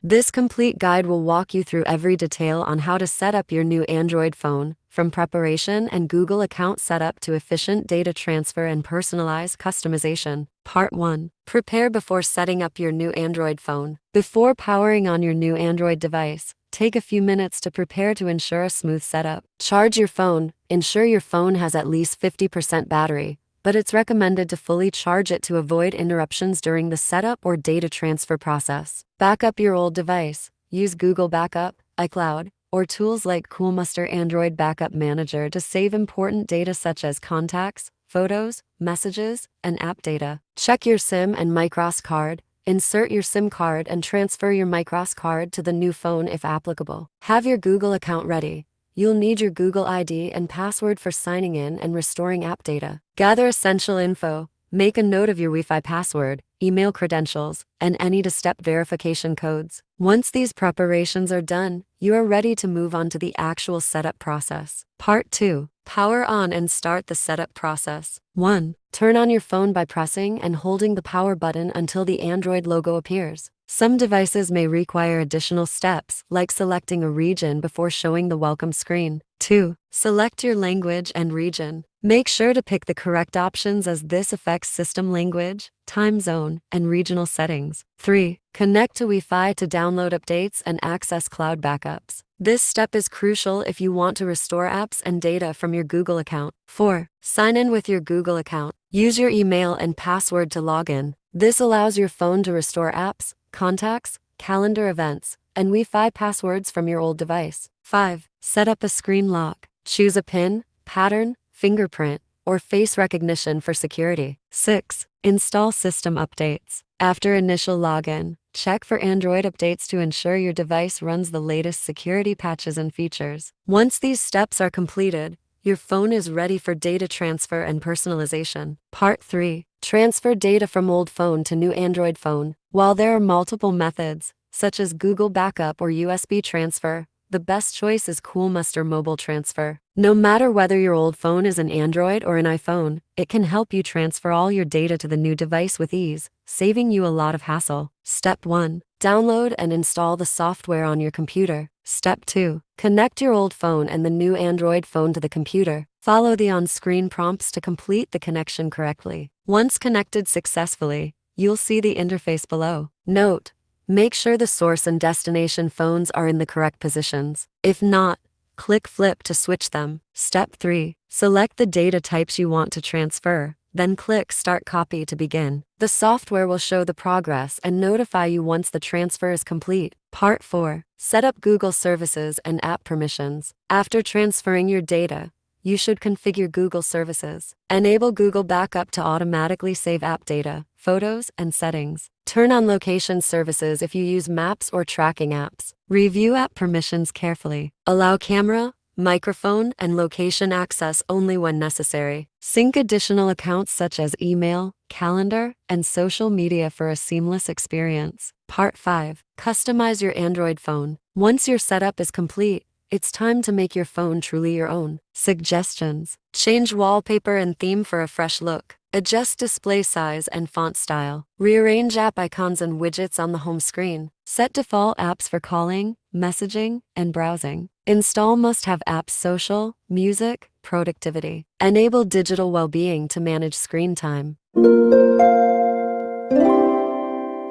This complete guide will walk you through every detail on how to set up your new Android phone, from preparation and Google account setup to efficient data transfer and personalized customization. Part 1. Prepare before setting up your new Android phone. Before powering on your new Android device, take a few minutes to prepare to ensure a smooth setup. Charge your phone. Ensure your phone has at least 50% battery, but it's recommended to fully charge it to avoid interruptions during the setup or data transfer process. Back up your old device. Use Google Backup, iCloud, or tools like Coolmuster Android Backup Manager to save important data such as contacts, photos, messages, and app data. Check your SIM and microSD card. Insert your SIM card and transfer your microSD card to the new phone if applicable. Have your Google account ready. You'll need your Google ID and password for signing in and restoring app data. Gather essential info. Make a note of your Wi-Fi password, email credentials, and any two-step verification codes. Once these preparations are done, you are ready to move on to the actual setup process. Part 2. Power on and start the setup process. 1. Turn on your phone by pressing and holding the power button until the Android logo appears. Some devices may require additional steps, like selecting a region before showing the welcome screen. 2. Select your language and region. Make sure to pick the correct options as this affects system language, time zone, and regional settings. 3. Connect to Wi-Fi to download updates and access cloud backups. This step is crucial if you want to restore apps and data from your Google account. 4. Sign in with your Google account. Use your email and password to log in. This allows your phone to restore apps, contacts, calendar events, and Wi-Fi passwords from your old device. 5. Set up a screen lock. Choose a PIN, pattern, fingerprint, or face recognition for security. 6. Install system updates. After initial login, check for Android updates to ensure your device runs the latest security patches and features. Once these steps are completed, your phone is ready for data transfer and personalization. Part 3. Transfer data from old phone to new Android phone. While there are multiple methods, such as Google Backup or USB transfer, the best choice is Coolmuster Mobile Transfer. No matter whether your old phone is an Android or an iPhone, it can help you transfer all your data to the new device with ease, saving you a lot of hassle. Step 1. Download and install the software on your computer. Step 2. Connect your old phone and the new Android phone to the computer. Follow the on-screen prompts to complete the connection correctly. Once connected successfully, you'll see the interface below. Note: make sure the source and destination phones are in the correct positions. If not, click Flip to switch them. Step 3. Select the data types you want to transfer, then click Start Copy to begin. The software will show the progress and notify you once the transfer is complete. Part 4. Set up Google services and app permissions. After transferring your data, you should configure Google services. Enable Google Backup to automatically save app data, photos, and settings. Turn on location services if you use maps or tracking apps. Review app permissions carefully. Allow camera, microphone, and location access only when necessary. Sync additional accounts such as email, calendar, and social media for a seamless experience. Part 5. Customize your Android phone. Once your setup is complete, it's time to make your phone truly your own. Suggestions: change wallpaper and theme for a fresh look. Adjust display size and font style. Rearrange app icons and widgets on the home screen. Set default apps for calling, messaging, and browsing. Install must-have apps: social, music, productivity. Enable digital well-being to manage screen time.